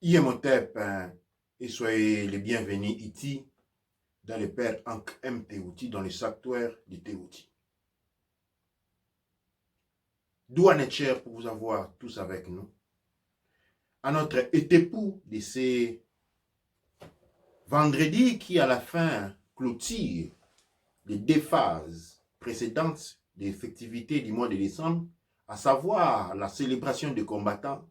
Imhotep, et soyez les bienvenus ici dans le Père Ankh M. Teouti, dans le sanctuaire de Teouti. Douane est cher pour vous avoir tous avec nous. À notre étépoux de ces vendredis qui, à la fin, clôture les 2 phases précédentes de l'effectivité du mois de décembre, à savoir la célébration des combattants,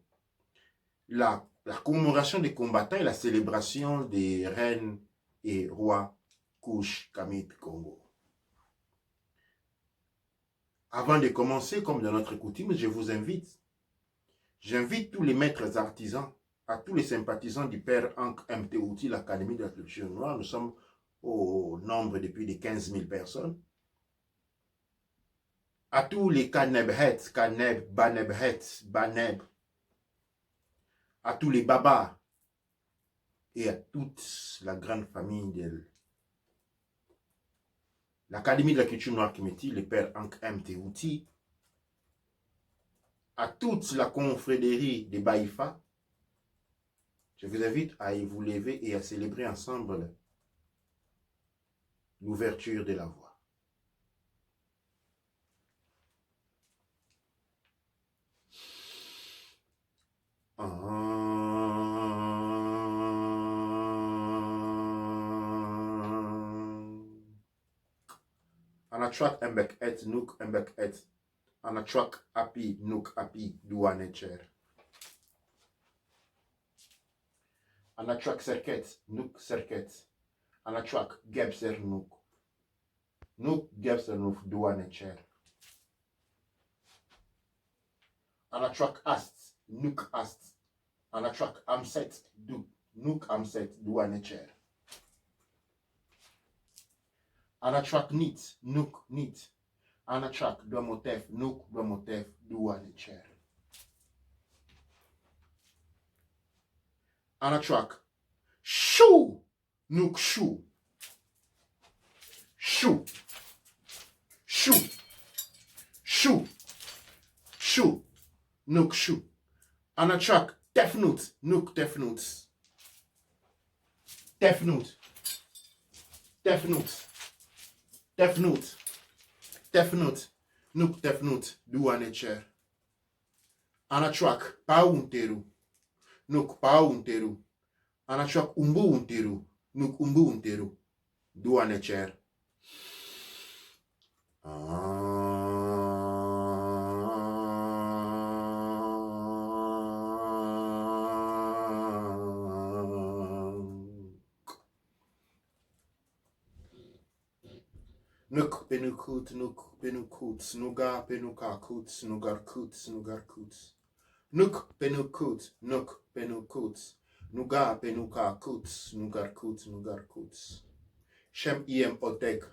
la commémoration des combattants et la célébration des reines et rois Kush, Kamit, Congo. Avant de commencer, comme dans notre coutume, j'invite tous les maîtres artisans, à tous les sympathisants du Père Ankh M. Teouti, l'Académie de la culture noire. Nous sommes au nombre de plus de 15 000 personnes. À tous les Kanebhet, Kaneb, Banebhet, Baneb, à tous les Babas et à toute la grande famille de l'Académie de la culture noire Kimeti, le Père Ankh M. Teouti, à toute la confrérie des Baïfa, je vous invite à vous lever et à célébrer ensemble l'ouverture de la voie. Anatrak embek et nuk embek et. Anatrak api nuk api douanecher. Anatrak serket nuk serket. Anatrak gebser nuk. Nuk gebser nuk douanecher. Anatrak ast nuk ast. Anatrak amset du. Nuk amset douanecher. Anatrak nit, nuk nit. Anatrak domotef, nuk domotef, douanecher. Anatrak chou, nuk chou. Chou. Chou. Chou. Chou. Nuk chou. Anatrak tefnout, nuk tefnout. Tefnout. Tefnout. Tefnout. Tefnout. Nuk tefnout. Douanecher. Anatrak paunteru. Nuk paunteru. Anatrak umbu unteru. Nuk umbu unteru. Douanecher. Nuk penukut, nuk penukut, snuga penuka kut, snugar kut, snugar kut. Nuk penukut, nuk penukut, nuga penuka kut, snugar kut, snugar kut. Shem iem otek,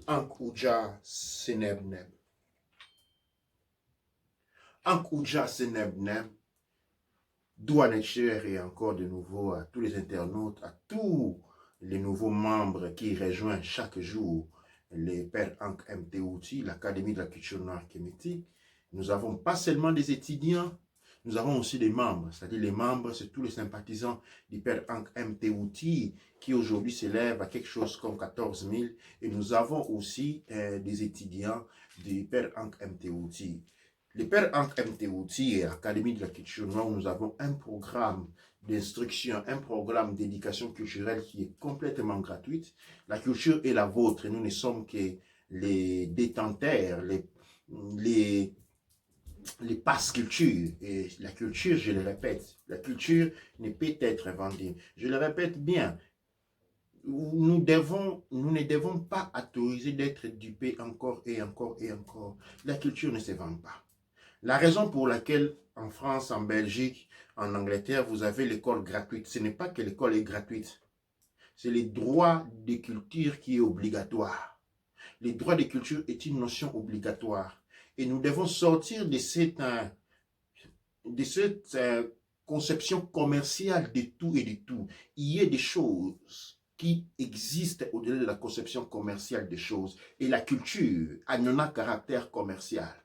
Ankh Uja senebneb. Ankh Uja senebneb. Douanecher et encore de nouveau à tous les internautes, à tous les nouveaux membres qui rejoignent chaque jour les Pères Ankh M. Teouti, l'Académie de la culture noire kémétique. Nous avons pas seulement des étudiants, nous avons aussi des membres. C'est-à-dire les membres, c'est tous les sympathisants du Père Ankh M. Teouti qui aujourd'hui s'élèvent à quelque chose comme 14 000. Et nous avons aussi des étudiants du Père Ankh M. Teouti. Le Père Ankh M. Teouti et l'Académie de la culture noire, nous avons un programme d'instruction, un programme d'éducation culturelle qui est complètement gratuite. La culture est la vôtre et nous ne sommes que les détenteurs, les passe-culture. Et la culture, je le répète, la culture ne peut être vendue. Je le répète bien, nous ne devons pas autoriser d'être dupés encore et encore et encore. La culture ne se vend pas. La raison pour laquelle en France, en Belgique, en Angleterre, vous avez l'école gratuite, ce n'est pas que l'école est gratuite. C'est le droit de culture qui est obligatoire. Le droit de culture est une notion obligatoire. Et nous devons sortir de cette conception commerciale de tout et de tout. Il y a des choses qui existent au-delà de la conception commerciale des choses. Et la culture n'en a caractère commercial.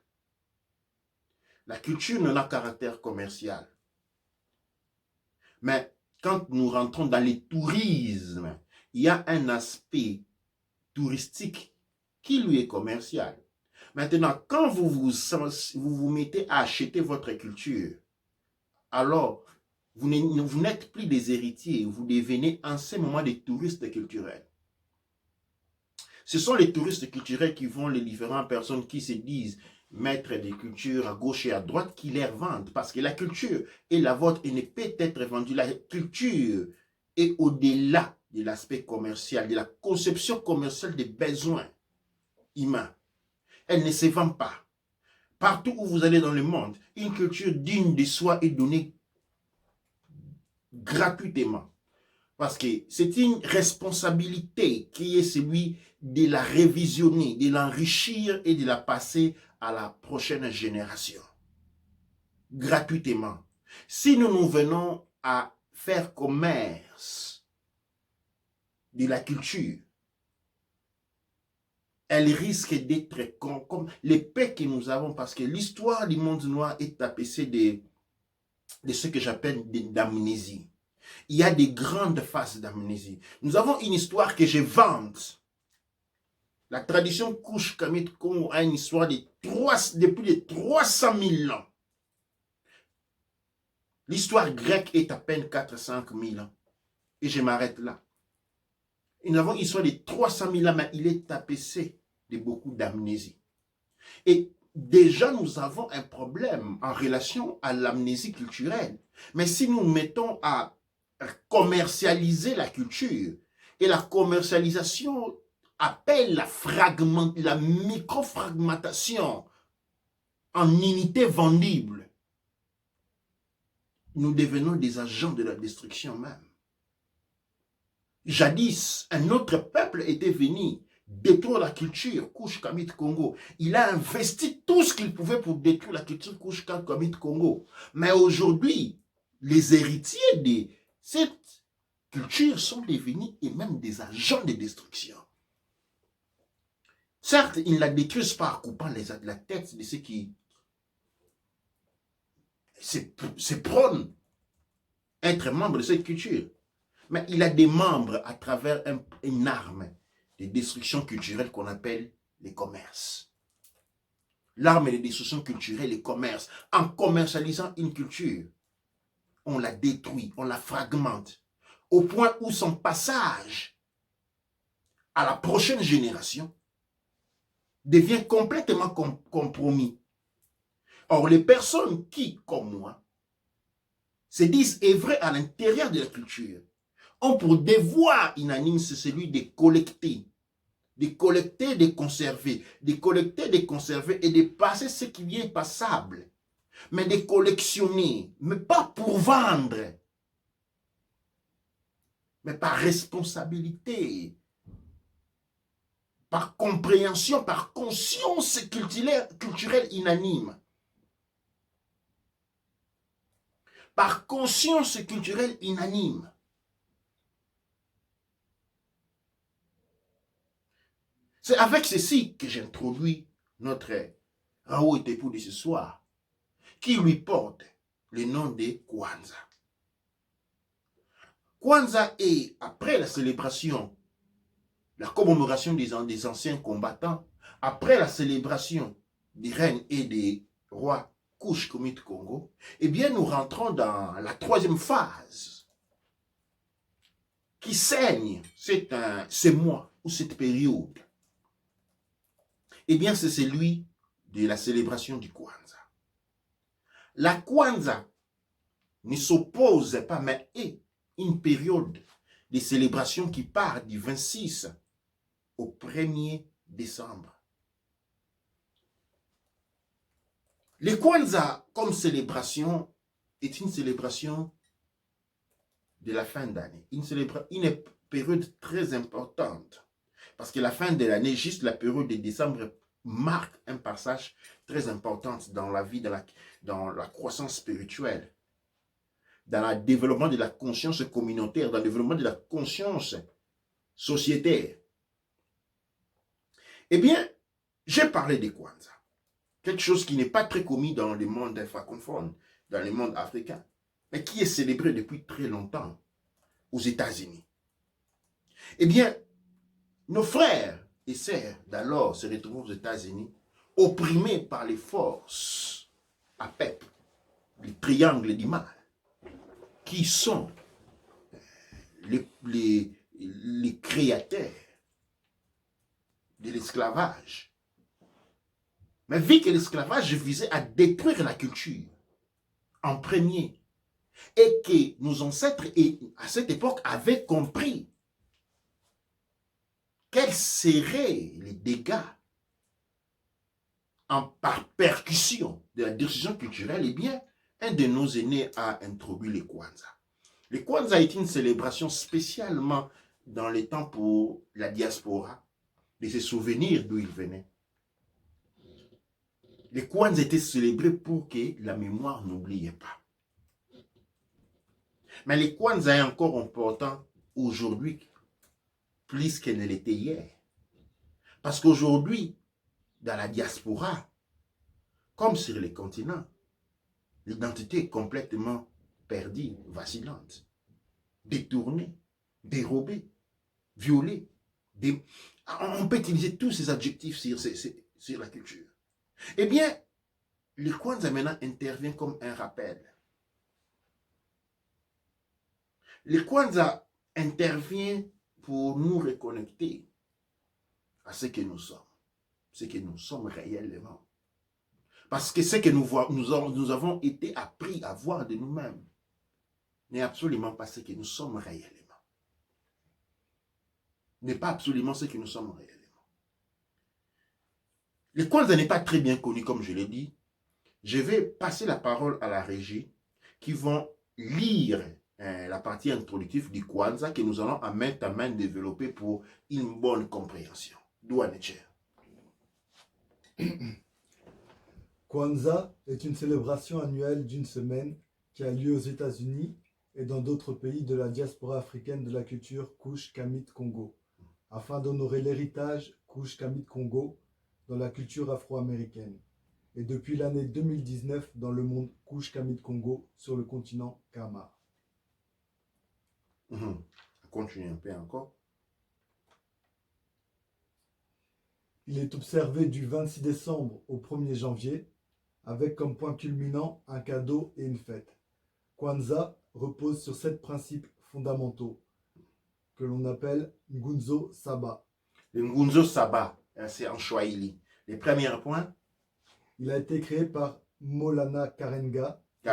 La culture n'en a caractère commercial. Mais quand nous rentrons dans le tourisme, il y a un aspect touristique qui lui est commercial. Maintenant, quand vous mettez à acheter votre culture, alors vous n'êtes plus des héritiers, vous devenez en ce moment des touristes culturels. Ce sont les touristes culturels qui vont, les différentes personnes qui se disent maîtres des cultures à gauche et à droite, qui les revendent. Parce que la culture est la vôtre et ne peut être vendue. La culture est au-delà de l'aspect commercial, de la conception commerciale des besoins humains. Elle ne se vend pas. Partout où vous allez dans le monde, une culture digne de soi est donnée gratuitement. Parce que c'est une responsabilité qui est celui de la révisionner, de l'enrichir et de la passer à la prochaine génération. Gratuitement. Si nous venons à faire commerce de la culture, elle risque d'être comme l'épée que nous avons, parce que l'histoire du monde noir est tapissée de ce que j'appelle d'amnésie. Il y a des grandes phases d'amnésie. Nous avons une histoire que je vante. La tradition Kush Kamit Kongo a une histoire de plus de 300 000 ans. L'histoire grecque est à peine 400 000 ans. Et je m'arrête là. Et nous avons une histoire de 300 000 ans, mais il est tapissé de beaucoup d'amnésie. Et déjà, nous avons un problème en relation à l'amnésie culturelle. Mais si nous mettons à commercialiser la culture, et la commercialisation appelle la microfragmentation en unités vendibles, nous devenons des agents de la destruction même. Jadis, un autre peuple était venu détruire la culture Kush Kamit Kongo. Il a investi tout ce qu'il pouvait pour détruire la culture Kush Kamit Kongo. Mais aujourd'hui, les héritiers de cette culture sont devenus et même des agents de destruction. Certes, ils ne la détruisent pas en coupant la tête de ceux qui se prônent être membres de cette culture. Mais il a des membres à travers une arme de destruction culturelle qu'on appelle les commerces. L'arme de destruction culturelle, les commerces. En commercialisant une culture, on la détruit, on la fragmente, au point où son passage à la prochaine génération devient complètement compromis. Or, les personnes qui, comme moi, se disent œuvrer à l'intérieur de la culture, ont pour devoir unanime, c'est celui de collecter, de conserver, et de passer ce qui est passable, mais de collectionner, mais pas pour vendre, mais par responsabilité, par compréhension, par conscience culturelle unanime. Par conscience culturelle unanime. C'est avec ceci que j'introduis notre Raoult et époux de ce soir, qui lui porte le nom de Kwanzaa. Kwanzaa est, après la célébration, la commémoration des anciens combattants, après la célébration des reines et des rois Kush Kamit Kongo, eh bien nous rentrons dans la troisième phase qui saigne ce mois ou cette période. Eh bien c'est celui de la célébration du Kwanzaa. La Kwanzaa ne s'oppose pas, mais est une période de célébration qui part du 26 au 1er décembre. Le Kwanzaa comme célébration est une célébration de la fin d'année, une période très importante, parce que la fin de l'année, juste la période de décembre, marque un passage très important dans la vie, dans la croissance spirituelle, dans le développement de la conscience communautaire, dans le développement de la conscience sociétaire. Eh bien, j'ai parlé de Kwanzaa. Quelque chose qui n'est pas très commun dans le monde francophone, dans le monde africain. mais qui est célébré depuis très longtemps aux États-Unis. Eh bien, nos frères et sœurs d'alors se retrouvent aux États-Unis, opprimés par les forces à PEP, les triangles du mal, qui sont les créateurs de l'esclavage. Mais vu que l'esclavage visait à détruire la culture en premier, et que nos ancêtres, à cette époque, avaient compris quels seraient les dégâts par percussion de la décision culturelle, eh bien, un de nos aînés a introduit les Kwanzaa. Les Kwanzaa est une célébration spécialement dans les temps pour la diaspora, de se souvenir d'où ils venaient. Les Kwanzaa étaient célébrés pour que la mémoire n'oubliait pas. Mais les Kwanzaa est encore important aujourd'hui, plus qu'elle ne l'était hier. Parce qu'aujourd'hui, dans la diaspora, comme sur les continents, l'identité est complètement perdue, vacillante, détournée, dérobée, violée. On peut utiliser tous ces adjectifs sur la culture. Eh bien, le Kwanzaa maintenant intervient comme un rappel. Le Kwanzaa intervient pour nous reconnecter à ce que nous sommes réellement. Parce que ce que nous avons été appris à voir de nous-mêmes n'est absolument pas ce que nous sommes réellement. N'est pas absolument ce que nous sommes réellement. Le Kwanzaa n'est pas très bien connu, comme je l'ai dit. Je vais passer la parole à la régie qui vont lire la partie introductive du Kwanzaa que nous allons à main développer pour une bonne compréhension. Douane Cher. Kwanzaa est une célébration annuelle d'une semaine qui a lieu aux États-Unis et dans d'autres pays de la diaspora africaine de la culture Kouch-Kamit-Congo, afin d'honorer l'héritage Kouch-Kamit-Congo dans la culture afro-américaine, et depuis l'année 2019 dans le monde Kouch-Kamit-Congo sur le continent Kama. Continue un peu encore. Il est observé du 26 décembre au 1er janvier, avec comme point culminant un cadeau et une fête. Kwanzaa repose sur 7 principes fondamentaux que l'on appelle Ngunzo Saba. Le Ngunzo Saba, c'est en Swahili. Les premiers points. Il a été créé par Maulana Karenga et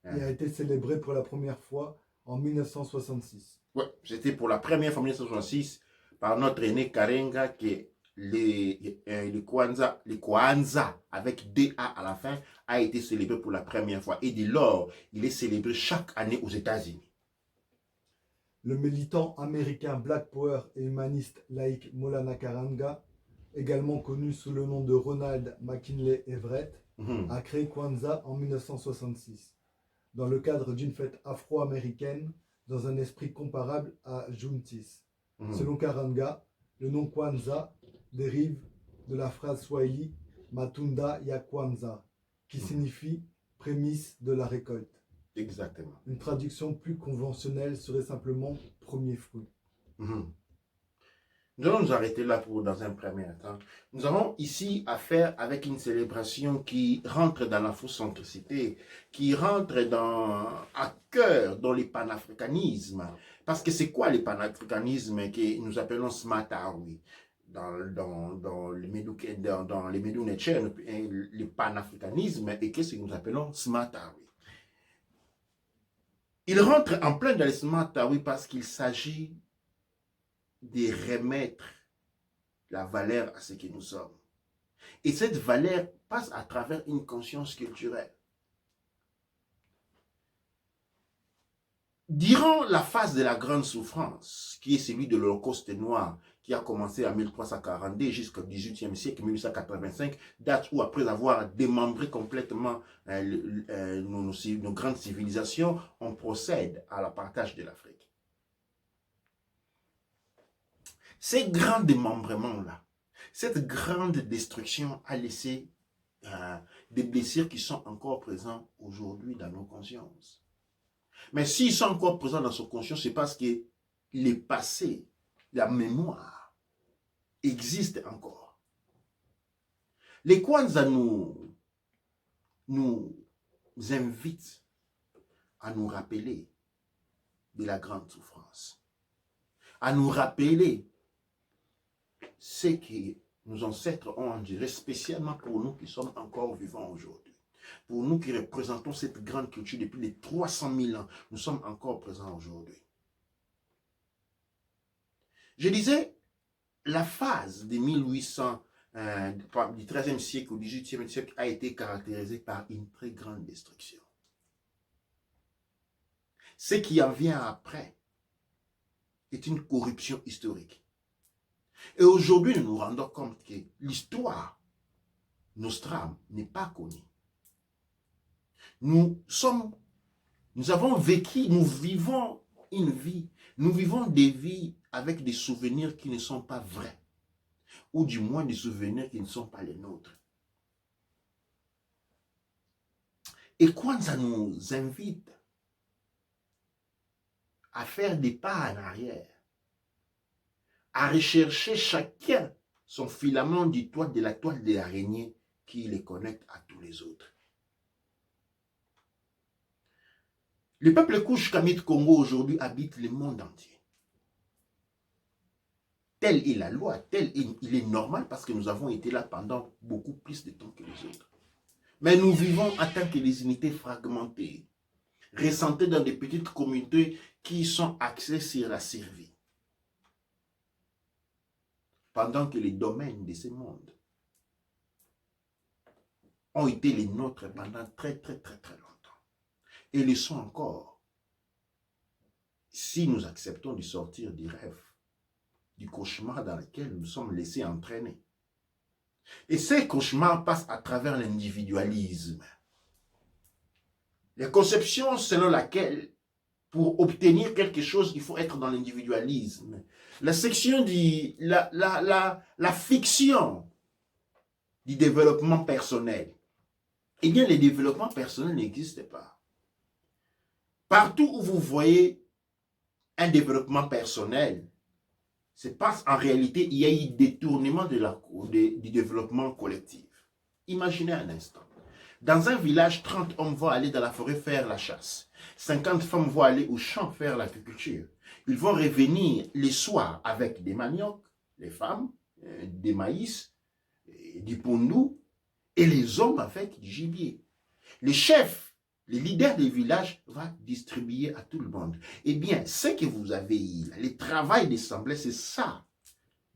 a été célébré pour la première fois en 1966. Oui, c'était pour la première fois en 1966 par notre aîné Karenga que le Kwanzaa avec DA à la fin a été célébré pour la première fois. Et dès lors, il est célébré chaque année aux États-Unis. Le militant américain Black Power et humaniste laïque Maulana Karenga, également connu sous le nom de Ronald McKinley Everett, a créé Kwanzaa en 1966, dans le cadre d'une fête afro-américaine dans un esprit comparable à Juneteenth. Selon Karenga, le nom Kwanzaa dérive de la phrase swahili Matunda ya Kwanzaa, qui signifie prémisse de la récolte. Exactement. Une traduction plus conventionnelle serait simplement premier fruit. Nous allons nous arrêter là dans un premier temps. Nous avons ici affaire avec une célébration qui rentre dans l'afrocentricité, qui rentre à cœur dans le panafricanisme. Parce que c'est quoi le panafricanisme que nous appelons Smartawi dans les Médou Netcher, le panafricanisme et qu'est-ce que nous appelons Smartawi. Il rentre en plein dans le Smartawi parce qu'il s'agit de remettre la valeur à ce que nous sommes. Et cette valeur passe à travers une conscience culturelle. Durant la phase de la grande souffrance, qui est celui de l'Holocauste noir, qui a commencé en 1342 jusqu'au XVIIIe siècle, 1885, date où après avoir démembré complètement nos grandes civilisations, on procède à la partage de l'Afrique. Ces grands démembrements-là, cette grande destruction a laissé des blessures qui sont encore présentes aujourd'hui dans nos consciences. Mais s'ils sont encore présents dans son conscient, c'est parce que les passés, la mémoire, existe encore. Les Kwanzaa nous invitent à nous rappeler de la grande souffrance, à nous rappeler ce que nos ancêtres ont enduré, spécialement pour nous qui sommes encore vivants aujourd'hui. Pour nous qui représentons cette grande culture depuis les 300 000 ans, nous sommes encore présents aujourd'hui. Je disais, la phase de 1800, du XIIIe siècle au XVIIIe siècle a été caractérisée par une très grande destruction. Ce qui en vient après est une corruption historique. Et aujourd'hui, nous nous rendons compte que l'histoire Nostrum n'est pas connue. Nous avons vécu, nous vivons une vie, nous vivons des vies avec des souvenirs qui ne sont pas vrais, ou du moins des souvenirs qui ne sont pas les nôtres. Et quand ça nous invite à faire des pas en arrière, à rechercher chacun son filament de la toile de l'araignée qui les connecte à tous les autres. Le peuple Kouch Kamit Congo aujourd'hui habite le monde entier. Telle est la loi, il est normal parce que nous avons été là pendant beaucoup plus de temps que les autres. Mais nous vivons en tant que des unités fragmentées, ressentées dans des petites communautés qui sont axées sur la survie. Pendant que les domaines de ce monde ont été les nôtres pendant très longtemps. Et le sont encore. Si nous acceptons de sortir du rêve, du cauchemar dans lequel nous sommes laissés entraîner. Et ces cauchemars passent à travers l'individualisme. Les conceptions selon laquelle, pour obtenir quelque chose, il faut être dans l'individualisme. La section la fiction du développement personnel. Eh bien, le développement personnel n'existe pas. Partout où vous voyez un développement personnel, c'est parce qu'en réalité, il y a eu détournement du développement collectif. Imaginez un instant. Dans un village, 30 hommes vont aller dans la forêt faire la chasse. 50 femmes vont aller au champ faire l'agriculture. Ils vont revenir les soirs avec des maniocs, les femmes, des maïs, du pondou, et les hommes avec du gibier. Les chefs, les leaders des villages vont distribuer à tout le monde. Eh bien, ce que vous avez eu, le travail d'assemblée, c'est ça,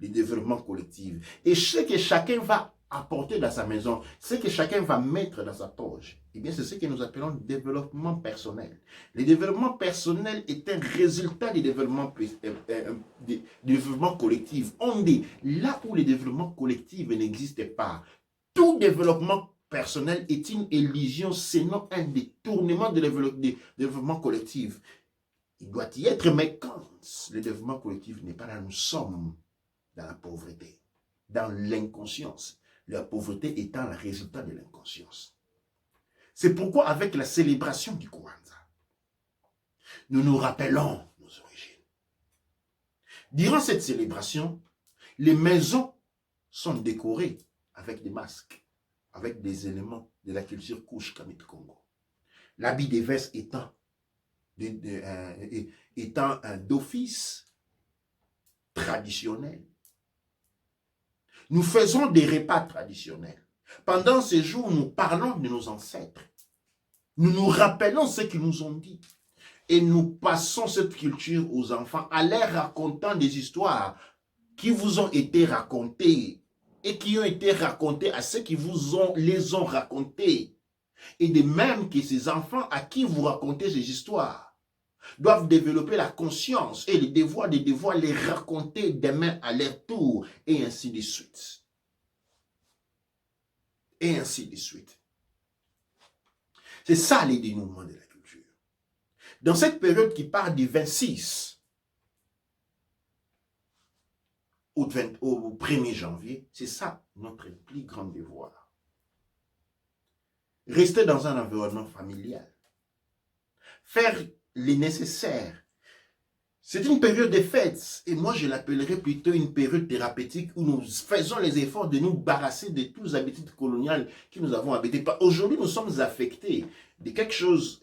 le développement collectif. Et ce que chacun va apporter dans sa maison, ce que chacun va mettre dans sa poche, eh bien, c'est ce que nous appelons développement personnel. Le développement personnel est un résultat du développement collectif. On dit, là où le développement collectif n'existe pas, tout développement personnel est une illusion, sinon un détournement de développement collectif. Il doit y être, mais quand le développement collectif n'est pas là, nous sommes dans la pauvreté, dans l'inconscience. La pauvreté étant le résultat de l'inconscience. C'est pourquoi avec la célébration du Kwanzaa, nous nous rappelons nos origines. Durant cette célébration, les maisons sont décorées avec des masques, avec des éléments de la culture Kouch Kamit Congo. L'habit des vestes étant d'office traditionnel. Nous faisons des repas traditionnels. Pendant ces jours, nous parlons de nos ancêtres. Nous nous rappelons ce qu'ils nous ont dit. Et nous passons cette culture aux enfants en leur racontant des histoires qui vous ont été racontées et qui ont été racontées à ceux qui les ont racontées. Et de même que ces enfants à qui vous racontez ces histoires doivent développer la conscience et le devoir de devoir les raconter demain à leur tour, et ainsi de suite. Et ainsi de suite. C'est ça les dénouements de la culture. Dans cette période qui part du 26 au 1er janvier, c'est ça notre plus grand devoir. Rester dans un environnement familial. Faire les nécessaires. C'est une période de fêtes, et moi je l'appellerais plutôt une période thérapeutique où nous faisons les efforts de nous barrasser de toutes les habitudes coloniales que nous avons habitées. Aujourd'hui, nous sommes affectés de quelque chose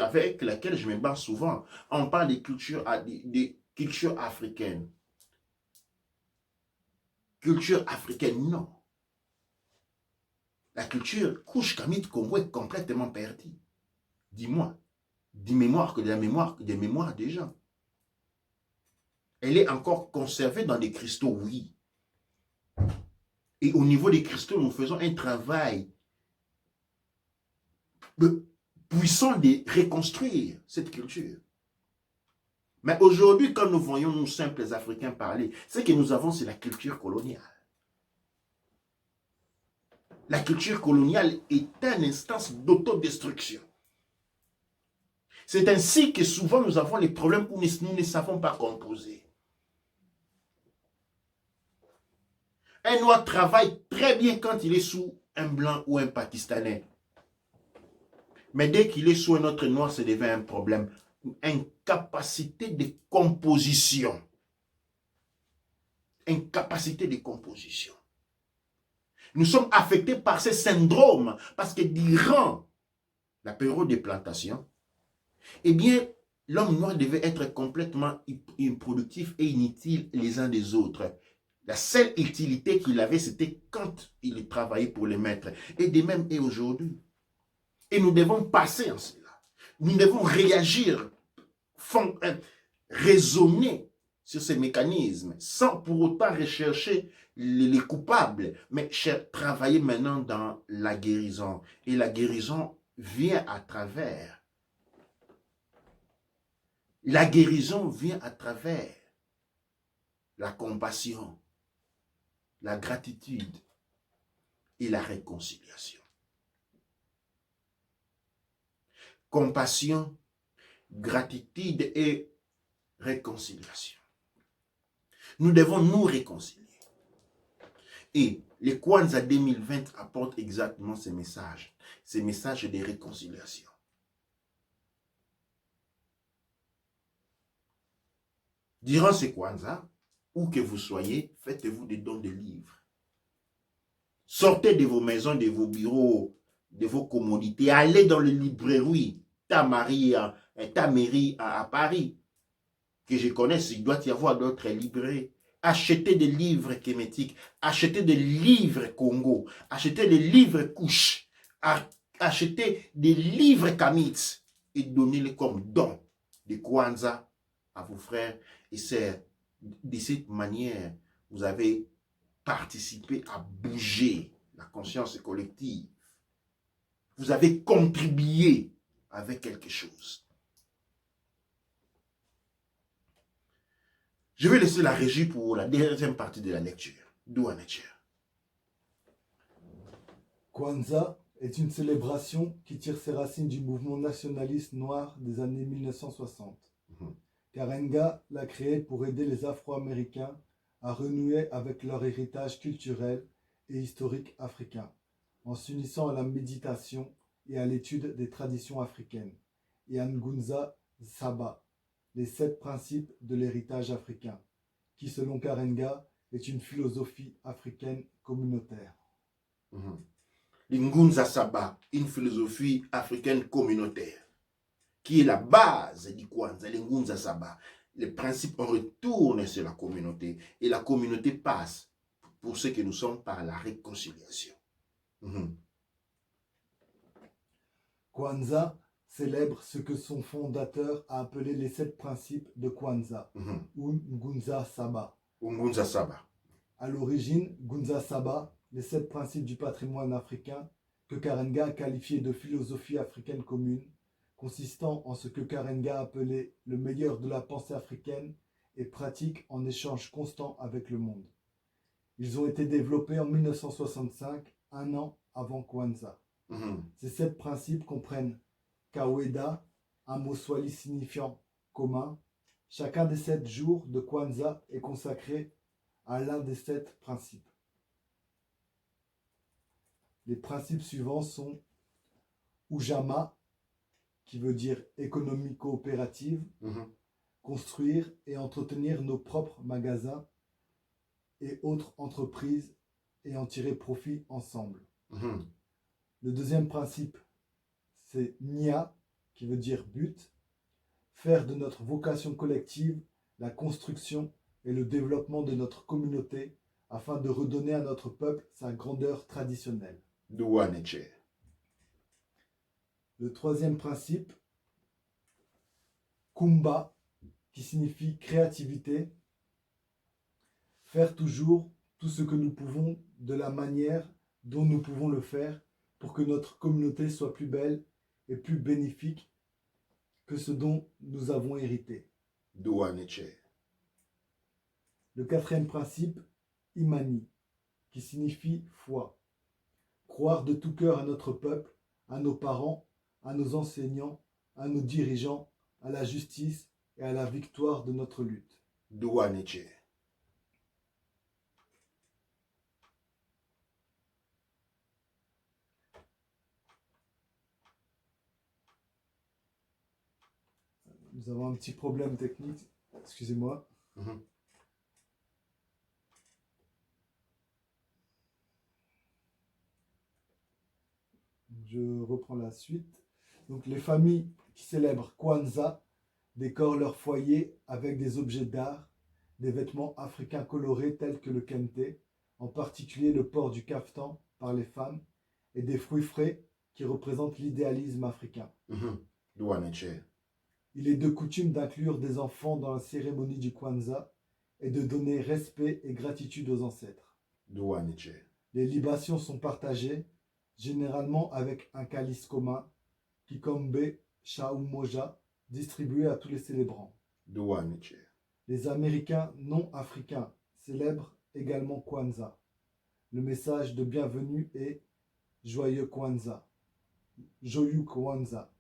avec laquelle je me bats souvent. On parle de culture africaine. Culture africaine, non. La culture couche Kamit Congo est complètement perdue. Dis-moi, des mémoires des mémoires des gens. Elle est encore conservée dans des cristaux, oui. Et au niveau des cristaux, nous faisons un travail puissant de reconstruire cette culture. Mais aujourd'hui, quand nous voyons nous simples Africains parler, ce que nous avons, c'est la culture coloniale. La culture coloniale est une instance d'autodestruction. C'est ainsi que souvent nous avons les problèmes où nous ne savons pas composer. Un noir travaille très bien quand il est sous un blanc ou un pakistanais. Mais dès qu'il est sous un autre noir, ça devient un problème. Incapacité de composition. Incapacité de composition. Nous sommes affectés par ces syndromes parce que durant la période de plantation, eh bien, l'homme noir devait être complètement improductif et inutile les uns des autres. La seule utilité qu'il avait, c'était quand il travaillait pour les maîtres. Et de même et aujourd'hui. Et nous devons passer en cela. Nous devons réagir, raisonner sur ces mécanismes, sans pour autant rechercher les coupables, mais travailler maintenant dans la guérison. Et la guérison vient à travers. La guérison vient à travers la compassion, la gratitude et la réconciliation. Compassion, gratitude et réconciliation. Nous devons nous réconcilier. Et les Kwanzaa 2020 apportent exactement ces messages de réconciliation. Durant ces Kwanzaa, où que vous soyez, faites-vous des dons de livres. Sortez de vos maisons, de vos bureaux, de vos commodités. Allez dans les librairies, ta mairie à Paris, que je connais, il doit y avoir d'autres librairies. Achetez des livres kémétiques, achetez des livres Congo, achetez des livres Couche, achetez des livres Kamit et donnez-les comme don de Kwanzaa à vos frères et sœurs. De cette manière, vous avez participé à bouger la conscience collective. Vous avez contribué avec quelque chose. Je vais laisser la régie pour la deuxième partie de la lecture. Douane Nature. Kwanzaa est une célébration qui tire ses racines du mouvement nationaliste noir des années 1960. Karenga l'a créé pour aider les Afro-Américains à renouer avec leur héritage culturel et historique africain, en s'unissant à la méditation et à l'étude des traditions africaines, et à Ngunza Saba, les 7 principes de l'héritage africain, qui selon Karenga est une philosophie africaine communautaire. Ngunza Saba, une philosophie africaine communautaire, qui est la base du Kwanzaa, Ngunza Saba. Les principes, on retourne sur la communauté, et la communauté passe, pour ce que nous sommes, par la réconciliation. Kwanzaa célèbre ce que son fondateur a appelé les 7 principes de Kwanzaa, ou Ngunza Saba. Ngunza Saba. À l'origine, Ngunza Saba, les 7 principes du patrimoine africain, que Karenga a qualifié de philosophie africaine commune, consistant en ce que Karenga appelait le meilleur de la pensée africaine et pratique en échange constant avec le monde. Ils ont été développés en 1965, un an avant Kwanzaa. Ces 7 principes comprennent Kaweda, un mot swahili signifiant commun. Chacun des 7 jours de Kwanzaa est consacré à l'un des 7 principes. Les principes suivants sont Ujamaa, qui veut dire économie coopérative, construire et entretenir nos propres magasins et autres entreprises et en tirer profit ensemble. Le deuxième principe, c'est NIA, qui veut dire but, faire de notre vocation collective la construction et le développement de notre communauté afin de redonner à notre peuple sa grandeur traditionnelle. Le troisième principe, Kumba, qui signifie créativité, faire toujours tout ce que nous pouvons de la manière dont nous pouvons le faire pour que notre communauté soit plus belle et plus bénéfique que ce dont nous avons hérité. Le quatrième principe, Imani, qui signifie foi. Croire de tout cœur à notre peuple, à nos parents, à nos enseignants, à nos dirigeants, à la justice et à la victoire de notre lutte. Nous avons un petit problème technique, excusez-moi. Je reprends la suite. Donc les familles qui célèbrent Kwanzaa décorent leur foyer avec des objets d'art, des vêtements africains colorés tels que le kente, en particulier le port du kaftan par les femmes, et des fruits frais qui représentent l'idéalisme africain. Il est de coutume d'inclure des enfants dans la cérémonie du Kwanzaa et de donner respect et gratitude aux ancêtres. Les libations sont partagées, généralement avec un calice commun, kikombe, shaumoja, distribué à tous les célébrants. Les Américains non africains célèbrent également Kwanzaa. Le message de bienvenue est Joyeux Kwanzaa. Joyeux Kwanzaa.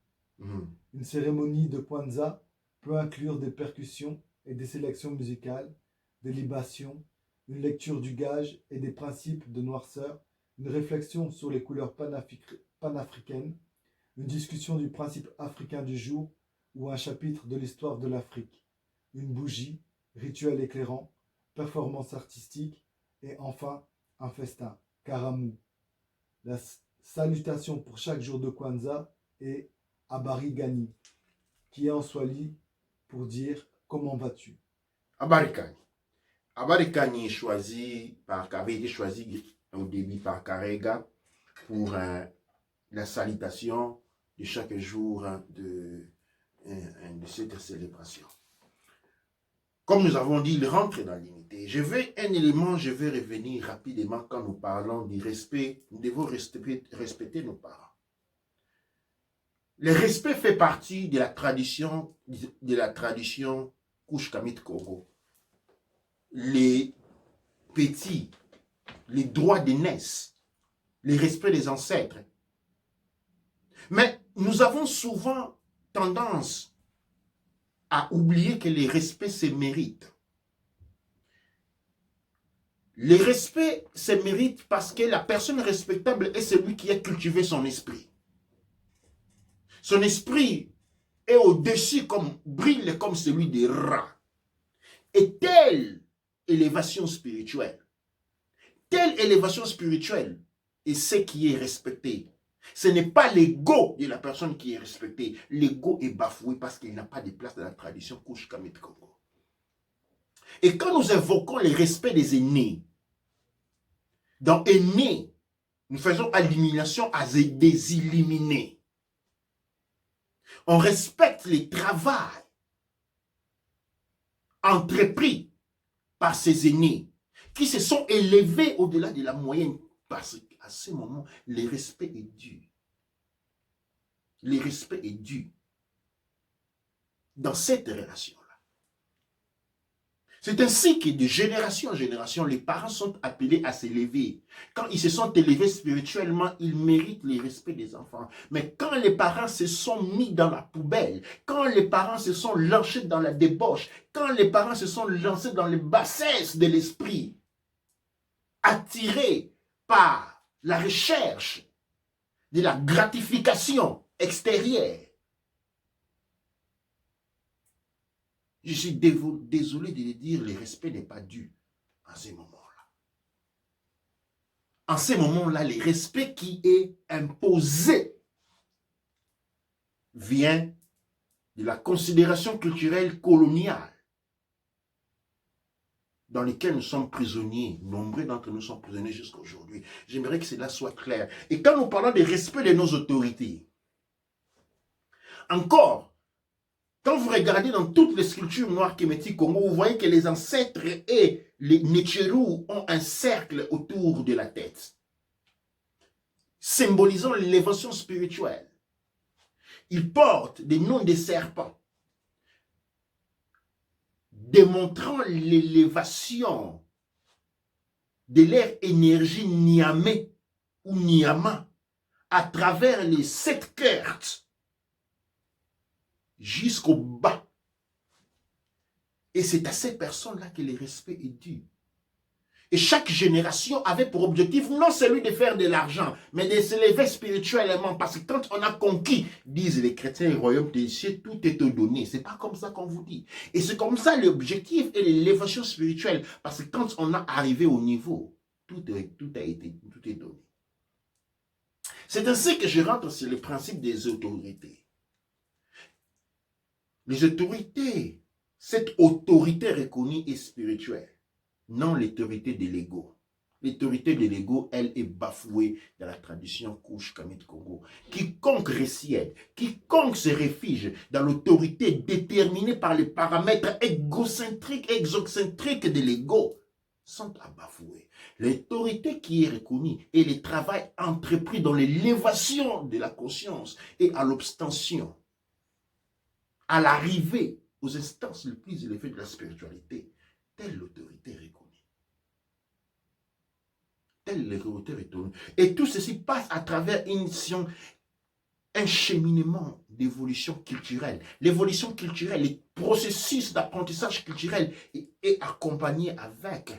Une cérémonie de Kwanzaa peut inclure des percussions et des sélections musicales, des libations, une lecture du gage et des principes de noirceur, une réflexion sur les couleurs panafricaines, une discussion du principe africain du jour ou un chapitre de l'histoire de l'Afrique, une bougie, rituel éclairant, performance artistique et enfin un festin, karamu. La salutation pour chaque jour de Kwanzaa est Habari Gani, qui est en swahili pour dire comment vas-tu. Habari Gani. Habari Gani avait été choisi au début par Karega pour la salutation de chaque jour de cette célébration. Comme nous avons dit, il rentre dans l'unité. Je vais revenir rapidement quand nous parlons du respect. Nous devons respecter nos parents. Le respect fait partie de la tradition Kush Kamit Kogo. Les petits, les droits d'aînesse, le respect des ancêtres. Mais nous avons souvent tendance à oublier que les respects se méritent. Le respect se mérite parce que la personne respectable est celui qui a cultivé son esprit. Son esprit est au-dessus, brille comme celui des rats. Et telle élévation spirituelle est ce qui est respecté. Ce n'est pas l'ego de la personne qui est respecté. L'ego est bafoué parce qu'il n'a pas de place dans la tradition Kush Kamit Congo. Et quand nous évoquons le respect des aînés, dans aînés, nous faisons élimination à des illuminés. On respecte les travaux entrepris par ces aînés qui se sont élevés au-delà de la moyenne. Parce qu'à ce moment, le respect est dû. Le respect est dû dans cette relation-là. C'est ainsi que de génération en génération, les parents sont appelés à s'élever. Quand ils se sont élevés spirituellement, ils méritent le respect des enfants. Mais quand les parents se sont mis dans la poubelle, quand les parents se sont lancés dans la débauche, quand les parents se sont lancés dans les bassesses de l'esprit, attirés par la recherche de la gratification extérieure, Je suis désolé de le dire, le respect n'est pas dû en ces moments-là. En ces moments-là, le respect qui est imposé vient de la considération culturelle coloniale dans lesquelles nous sommes prisonniers. Nombreux d'entre nous sont prisonniers jusqu'à aujourd'hui. J'aimerais que cela soit clair. Et quand nous parlons de respect de nos autorités, encore, quand vous regardez dans toutes les sculptures noires kémétiques Congo, vous voyez que les ancêtres et les Netcherou ont un cercle autour de la tête, symbolisant l'élévation spirituelle. Ils portent des noms de serpents, démontrant l'élévation de leur énergie Niamé ou Niama à travers les 7 cœurs jusqu'au bas. Et c'est à ces personnes-là que le respect est dû. Et chaque génération avait pour objectif non celui de faire de l'argent, mais de s'élever spirituellement. Parce que quand on a conquis, disent les chrétiens, le royaume des cieux, tout est donné. C'est pas comme ça qu'on vous dit. Et c'est comme ça l'objectif et l'élévation spirituelle. Parce que quand on a arrivé au niveau, tout est donné. C'est ainsi que je rentre sur le principe des autorités. Les autorités, cette autorité reconnue est spirituelle. Non l'autorité de l'ego. L'autorité de l'ego, elle est bafouée dans la tradition Kouch Kamit Congo. Quiconque resiède, quiconque se réfugie dans l'autorité déterminée par les paramètres égocentriques, exocentriques de l'ego, sont à bafouer. L'autorité qui est reconnue et le travail entrepris dans l'élévation de la conscience et à l'obstention, à l'arrivée aux instances les plus élevées de la spiritualité, telle l'autorité reconnue. Telle l'autorité reconnue. Et tout ceci passe à travers un cheminement d'évolution culturelle. L'évolution culturelle, les processus d'apprentissage culturel est accompagné avec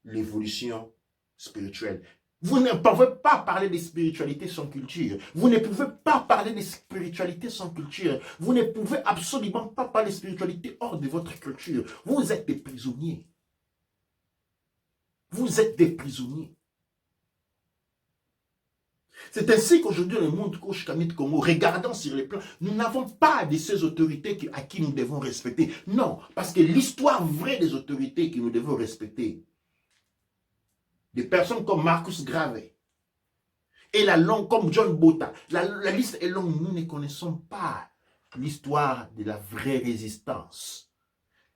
l'évolution spirituelle. Vous ne pouvez pas parler de spiritualité sans culture. Vous ne pouvez pas parler de spiritualité sans culture. Vous ne pouvez absolument pas parler de spiritualité hors de votre culture. Vous êtes des prisonniers. Vous êtes des prisonniers. C'est ainsi qu'aujourd'hui, le monde Kouch Kamit Congo, regardant sur les plans, nous n'avons pas de ces autorités à qui nous devons respecter. Non, parce que l'histoire vraie des autorités que nous devons respecter, des personnes comme Marcus Garvey et la longue comme John Botha. La liste est longue. Nous ne connaissons pas l'histoire de la vraie résistance.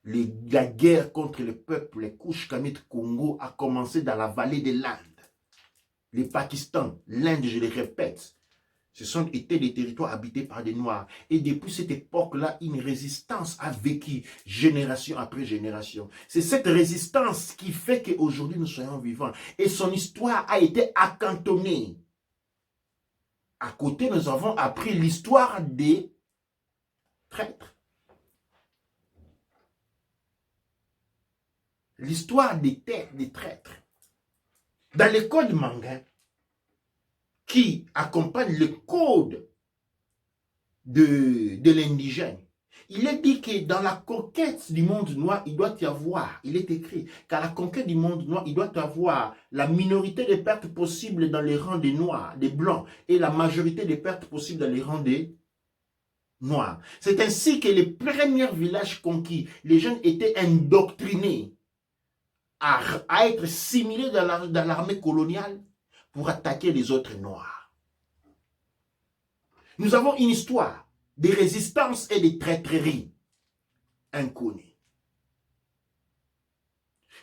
La guerre contre le peuple, les Kouch Kamit Congo, a commencé dans la vallée de l'Inde. Le Pakistan, l'Inde, je le répète, ce sont été des territoires habités par des Noirs. Et depuis cette époque-là, une résistance a vécu génération après génération. C'est cette résistance qui fait qu'aujourd'hui nous soyons vivants. Et son histoire a été accantonnée. À côté, nous avons appris l'histoire des traîtres. L'histoire des traîtres. Dans le code Manga, qui accompagne le code de l'indigène, il est dit que dans la conquête du monde noir, il doit y avoir, il est écrit qu'à la conquête du monde noir, il doit y avoir la minorité des pertes possibles dans les rangs des noirs, des blancs, et la majorité des pertes possibles dans les rangs des noirs. C'est ainsi que les premiers villages conquis, les jeunes étaient indoctrinés à être similés dans l'armée coloniale pour attaquer les autres noirs. Nous avons une histoire de résistance et de traîtrerie inconnues.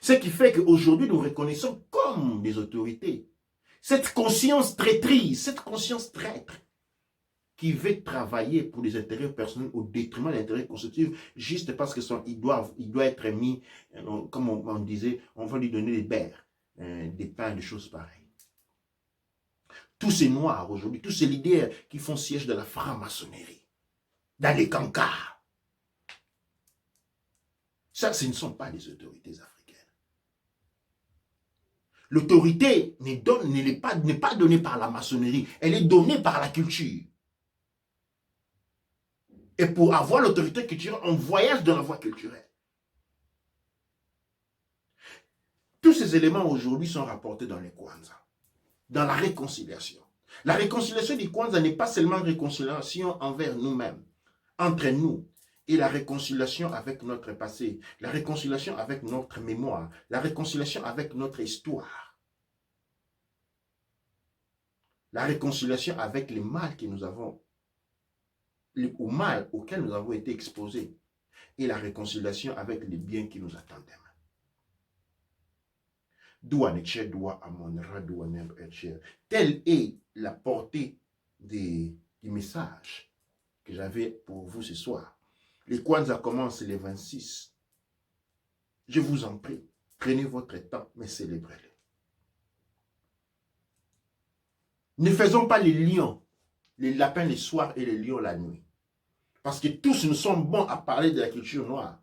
Ce qui fait qu'aujourd'hui, nous reconnaissons comme des autorités cette conscience traîtrise, cette conscience traître qui veut travailler pour des intérêts personnels au détriment de l'intérêt constitutif, juste parce qu'il doit être mis, comme on disait, on va lui donner des beurres, des pains, des choses pareilles. Tous ces noirs aujourd'hui, tous ces leaders qui font siège de la franc-maçonnerie, dans les cancars, ça, ce ne sont pas des autorités africaines. L'autorité n'est pas donnée par la maçonnerie, elle est donnée par la culture. Et pour avoir l'autorité culturelle, on voyage dans la voie culturelle. Tous ces éléments aujourd'hui sont rapportés dans les Kwanzaa, dans la réconciliation. La réconciliation du Kwanzaa n'est pas seulement une réconciliation envers nous-mêmes, entre nous, et la réconciliation avec notre passé, la réconciliation avec notre mémoire, la réconciliation avec notre histoire, la réconciliation avec le mal que nous avons, au mal auquel nous avons été exposés, et la réconciliation avec les biens qui nous attendent demain. Telle est la portée du message que j'avais pour vous ce soir. Les Kwanzaa commencent les 26. Je vous en prie, prenez votre temps, mais célébrez-les. Ne faisons pas les lions, les lapins le soir et les lions la nuit. Parce que tous nous sommes bons à parler de la culture noire.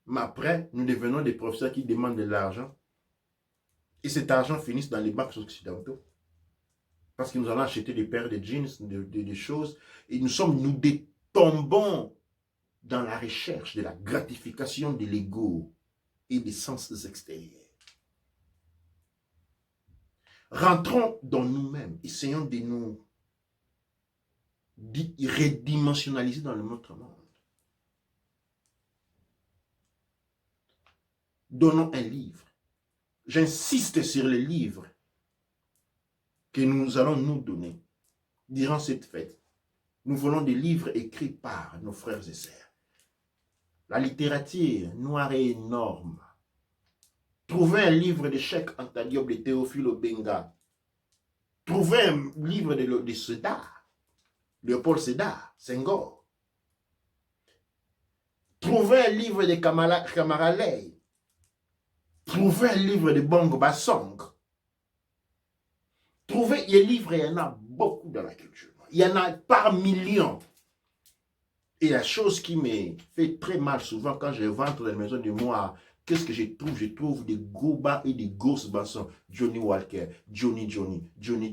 Mais après, nous devenons des professeurs qui demandent de l'argent. Et cet argent finit dans les banques occidentaux. Parce que nous allons acheter des paires de jeans, des choses. Et nous tombons dans la recherche de la gratification de l'ego et des sens extérieurs. Rentrons dans nous-mêmes. Essayons de nous redimensionnaliser dans notre monde. Donnons un livre. J'insiste sur les livres que nous allons nous donner durant cette fête. Nous voulons des livres écrits par nos frères et sœurs. La littérature noire est énorme. Trouvez un livre de Cheikh Anta Diop, de Théophile Obenga. Trouvez un livre de Sédar, Léopold Sédar Senghor. Trouvez un livre de Kamara Lay. Trouvez un livre de Bongo Bassong. Trouvez les livres, il y en a beaucoup dans la culture. Il y en a par millions. Et la chose qui me fait très mal souvent quand je rentre dans la maison de moi, qu'est-ce que je trouve? Je trouve des Goba et des Ghost Bassons. Johnny Walker, Johnny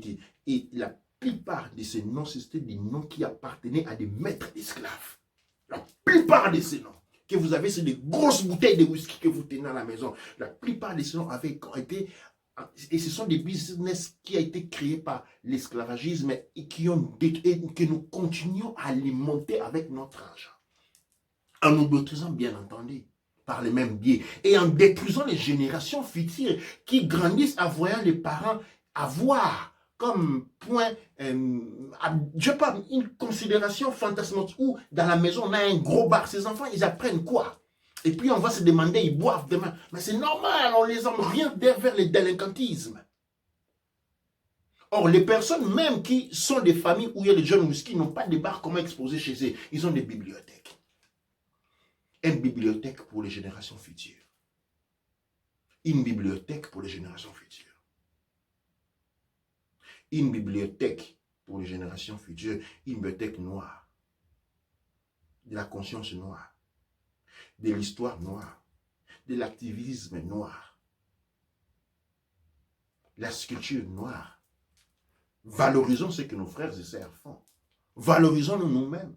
T. Et la plupart de ces noms, c'était des noms qui appartenaient à des maîtres d'esclaves. La plupart de ces noms que vous avez, c'est des grosses bouteilles de whisky que vous tenez à la maison. La plupart de ces noms avaient été, et ce sont des business qui ont été créés par l'esclavagisme et que nous continuons à alimenter avec notre argent. En nous détruisant, bien entendu, par les mêmes biais. Et en détruisant les générations futures qui grandissent en voyant les parents avoir comme point, je sais pas, une considération fantasmatique où dans la maison on a un gros bar, ces enfants ils apprennent quoi? Et puis on va se demander, ils boivent demain. Mais c'est normal, on les oriente vers le délinquantisme. Or, les personnes même qui sont des familles où il y a les jeunes whisky n'ont pas de bars comment exposer chez eux. Ils ont des bibliothèques. Une bibliothèque pour les générations futures. Une bibliothèque pour les générations futures. Une bibliothèque pour les générations futures, une bibliothèque noire, de la conscience noire, de l'histoire noire, de l'activisme noir, la sculpture noire. Valorisons ce que nos frères et sœurs font. Valorisons-nous nous-mêmes.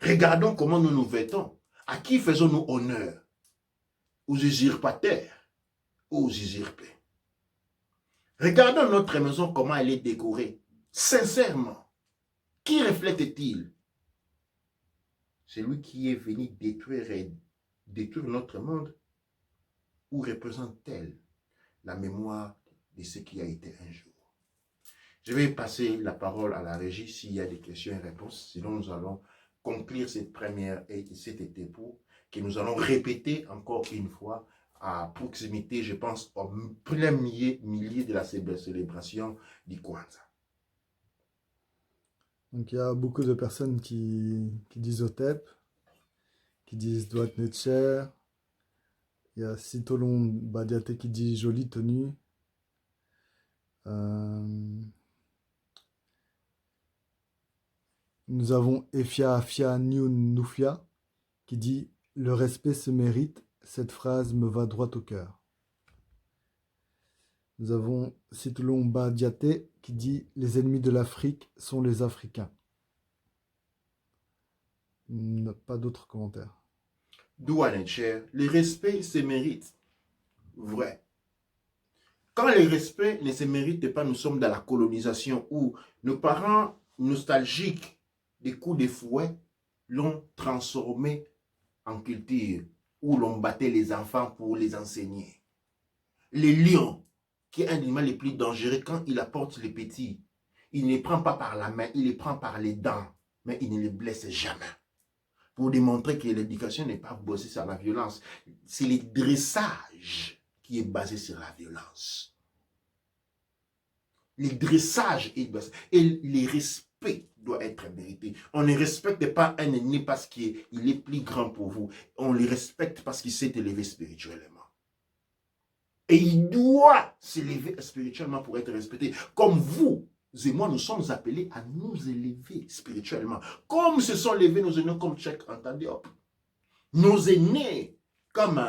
Regardons comment nous nous vêtons. À qui faisons-nous honneur? Aux usurpateurs ou aux usurpés? Regardons notre maison, comment elle est décorée. Sincèrement, qui reflète-t-il? Celui qui est venu détruire notre monde, ou représente-t-elle la mémoire de ce qui a été un jour? Je vais passer la parole à la régie s'il y a des questions et réponses. Sinon, nous allons conclure cette première et cet été pour que nous allons répéter encore une fois à proximité, je pense, au plein millier de la célébration du Kwanzaa. Donc il y a beaucoup de personnes qui disent Otep, qui disent Doat Netcher. Il y a Sitolon Badiate qui dit jolie tenue. Nous avons Efia Afia Nyun Nufia qui dit le respect se mérite. Cette phrase me va droit au cœur. Nous avons Sitolon Badiate qui dit les ennemis de l'Afrique sont les Africains. Pas d'autres commentaires. Douane cher, le respect se mérite. Vrai. Quand le respect ne se mérite pas, nous sommes dans la colonisation où nos parents nostalgiques des coups de fouet l'ont transformé en culture, où l'on battait les enfants pour les enseigner. Le lion, qui est un animal le plus dangereux, quand il apporte les petits, il ne les prend pas par la main, il les prend par les dents, mais il ne les blesse jamais. Pour démontrer que l'éducation n'est pas basée sur la violence. C'est le dressage qui est basé sur la violence. Le dressage est basé. Et le respect doit être mérité. On ne respecte pas un ennemi parce qu'il est plus grand pour vous. On le respecte parce qu'il s'est élevé spirituellement. Et il doit s'élever spirituellement pour être respecté. Comme vous et moi, nous sommes appelés à nous élever spirituellement. Comme se sont levés nos aînés comme Cheikh Anta Diop. Nos aînés comme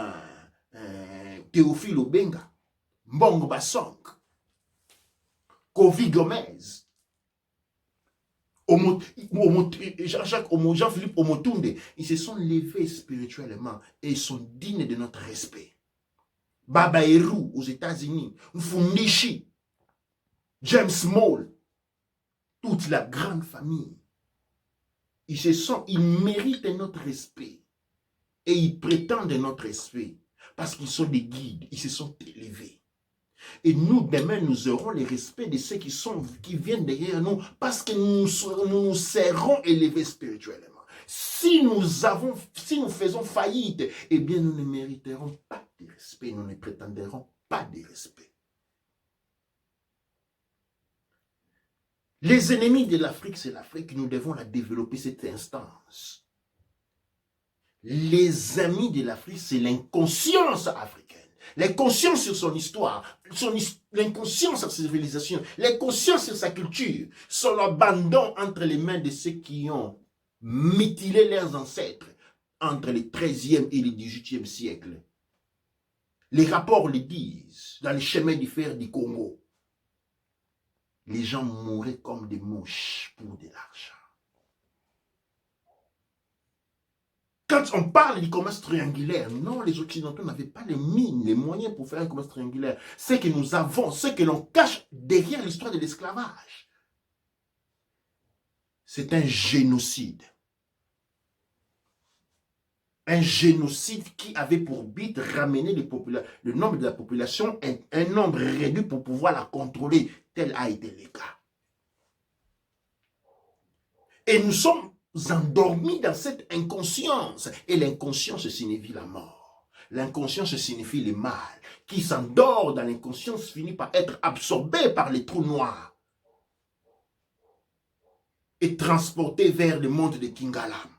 Théophile Obenga, Mbongo Basong, Kofi Gomez, Jean-Philippe Omotunde. Ils se sont levés spirituellement et ils sont dignes de notre respect. Baba Eru aux États-Unis, Mfundishi, James Moll, toute la grande famille. Ils méritent notre respect. Et ils prétendent notre respect. Parce qu'ils sont des guides. Ils se sont élevés. Et nous, demain, nous aurons le respect de ceux qui viennent derrière nous. Parce que nous serons élevés spirituellement. Si nous faisons faillite, eh bien, nous ne mériterons pas de respect. Nous ne prétendrons pas de respect. Les ennemis de l'Afrique, c'est l'Afrique. Nous devons la développer, cette instance. Les amis de l'Afrique, c'est l'inconscience africaine. L'inconscience sur son histoire, l'inconscience sur sa civilisation, l'inconscience sur sa culture, son abandon entre les mains de ceux qui ont mutilé leurs ancêtres entre le 13e et le 18e siècle. Les rapports le disent, dans les chemins de fer du Congo. Les gens mouraient comme des mouches pour de l'argent. Quand on parle du commerce triangulaire, non, les Occidentaux n'avaient pas les mines, les moyens pour faire un commerce triangulaire. Ce que nous avons, ce que l'on cache derrière l'histoire de l'esclavage, c'est un génocide. Un génocide qui avait pour but de ramener le nombre de la population, un nombre réduit pour pouvoir la contrôler. Tel a été le cas. Et nous sommes endormis dans cette inconscience. Et l'inconscience signifie la mort. L'inconscience signifie le mal. Qui s'endort dans l'inconscience finit par être absorbé par les trous noirs. Et transporté vers le monde de Kingalam.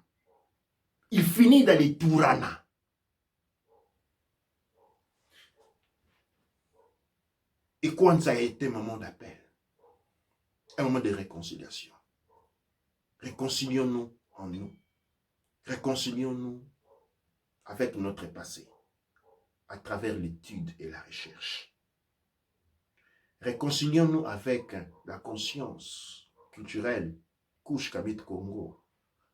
Il finit dans les Turana. Et quand ça a été un moment d'appel, un moment de réconciliation. Réconcilions-nous en nous. Réconcilions-nous avec notre passé, à travers l'étude et la recherche. Réconcilions-nous avec la conscience culturelle, Couche Kabit Congo,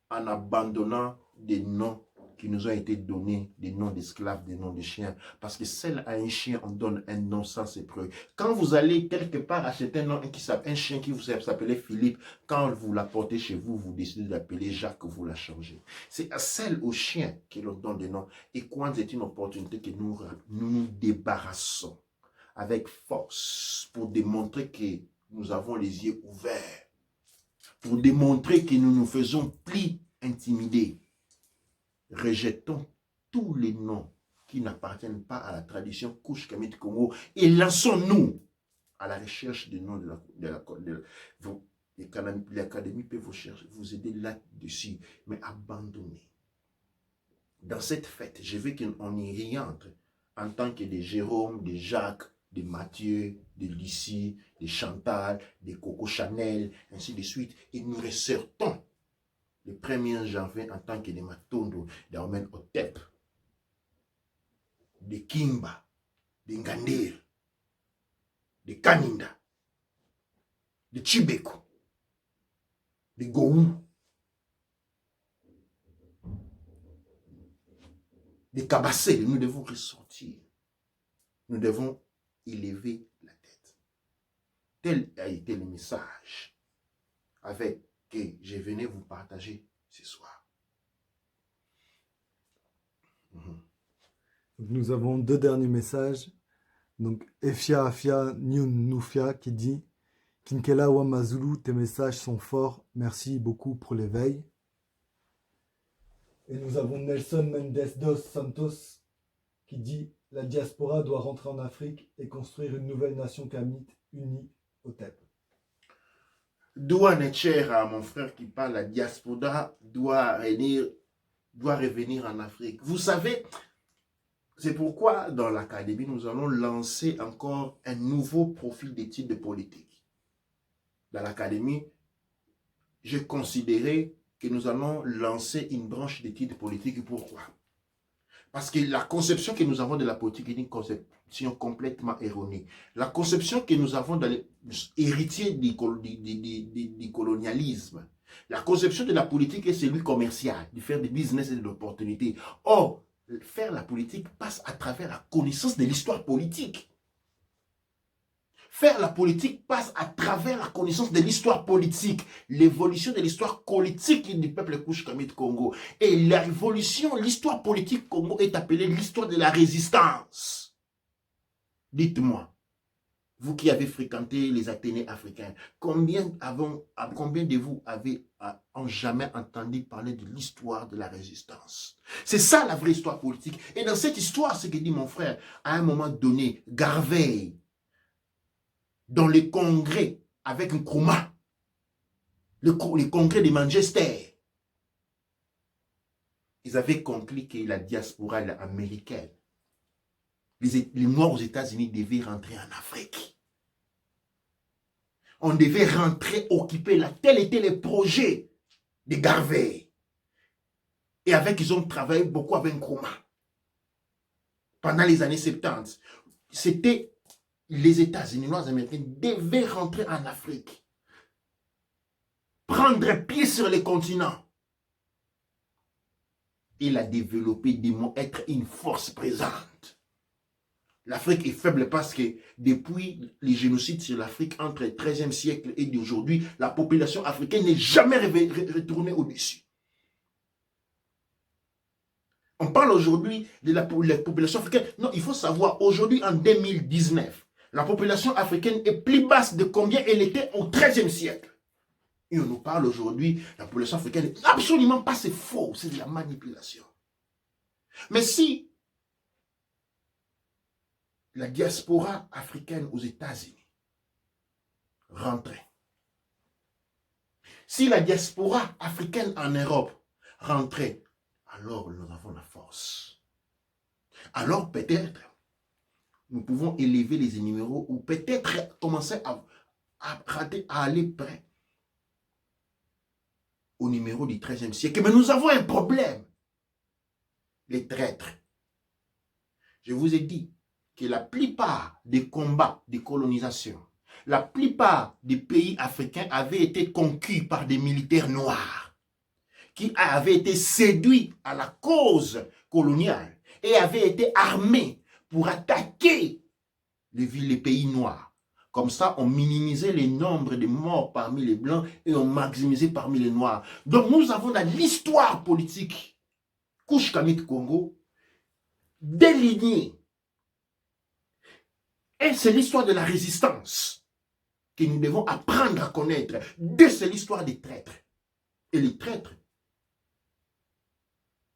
en abandonnant des noms qui nous ont été donnés, des noms d'esclaves, des noms de chiens. Parce que celle à un chien, on donne un nom sans ses preuves. Quand vous allez quelque part acheter un nom, un chien qui vous s'appelait Philippe, quand vous l'apportez chez vous, vous décidez d'appeler Jacques, vous la changez. C'est à celle au chien que l'on donne des noms. Et quand c'est une opportunité que nous débarrassons avec force pour démontrer que nous avons les yeux ouverts, pour démontrer que nous nous faisons plus intimider. Rejetons tous les noms qui n'appartiennent pas à la tradition Couche Kamit Congo et lançons-nous à la recherche des noms l'Académie peut vous aider là-dessus, mais abandonnez. Dans cette fête, je veux qu'on y rentre en tant que des Jérôme, des Jacques, des Mathieu, des Lucie, des Chantal, des Coco Chanel, ainsi de suite, et nous ressortons le 1er janvier en tant que des Matondo, des Omen Otep, des Kimba, des Ngander, des Kaninda, des Chibeko, des Gou, des cabassés, nous devons ressortir. Nous devons élever la tête. Tel a été le message avec que je venais vous partager ce soir. Nous avons 2 derniers messages. Donc, Efia Afia Nyun Nufia qui dit Kinkela Wamazulu, tes messages sont forts. Merci beaucoup pour l'éveil. Et nous avons Nelson Mendes dos Santos qui dit la diaspora doit rentrer en Afrique et construire une nouvelle nation kamite unie au TEP. Doua Netcher, à mon frère qui parle, la diaspora doit revenir en Afrique. Vous savez, c'est pourquoi dans l'académie, nous allons lancer encore un nouveau profil d'études de politique. Dans l'académie, j'ai considéré que nous allons lancer une branche d'études politiques. Pourquoi? Parce que la conception que nous avons de la politique est une conception complètement erronée. La conception que nous avons dans les héritiers du colonialisme, la conception de la politique est celui commercial, de faire des business et de l'opportunité. Or, faire la politique passe à travers la connaissance de l'histoire politique. Faire la politique passe à travers la connaissance de l'histoire politique, l'évolution de l'histoire politique du peuple Kouch-Kamit Congo. Et la révolution, l'histoire politique Congo est appelée l'histoire de la résistance. Dites-moi, vous qui avez fréquenté les Athénées africains, combien de vous ont jamais entendu parler de l'histoire de la résistance? C'est ça la vraie histoire politique. Et dans cette histoire, ce que dit mon frère, à un moment donné, Garvey, dans les congrès avec Nkrumah, les congrès de Manchester, ils avaient conclu que la diaspora américaine, les Noirs aux États-Unis devaient rentrer en Afrique. On devait rentrer, occuper là. Tel était le projet de Garvey. Et ils ont travaillé beaucoup avec Nkrumah. Pendant les années 70. C'était les États-Unis, les Noirs américains devaient rentrer en Afrique. Prendre pied sur les continents. Il a développé des mots, être une force présente. L'Afrique est faible parce que depuis les génocides sur l'Afrique entre le XIIIe siècle et d'aujourd'hui, la population africaine n'est jamais retournée au-dessus. On parle aujourd'hui de la population africaine. Non, il faut savoir, aujourd'hui en 2019, la population africaine est plus basse de combien elle était au XIIIe siècle. Et on nous parle aujourd'hui, la population africaine n'est absolument pas, c'est faux, c'est de la manipulation. Mais si la diaspora africaine aux États-Unis rentrait, si la diaspora africaine en Europe rentrait, alors nous avons la force. Alors peut-être, nous pouvons élever les numéros ou peut-être commencer à aller près au numéro du XIIIe siècle. Mais nous avons un problème. Les traîtres. Je vous ai dit que la plupart des combats de colonisation, la plupart des pays africains avaient été conquis par des militaires noirs qui avaient été séduits à la cause coloniale et avaient été armés pour attaquer les pays noirs. Comme ça, on minimisait les nombres de morts parmi les Blancs et on maximisait parmi les Noirs. Donc nous avons dans l'histoire politique Kouch-Kamit Congo délignée. Et c'est l'histoire de la résistance que nous devons apprendre à connaître. C'est l'histoire des traîtres. Et les traîtres,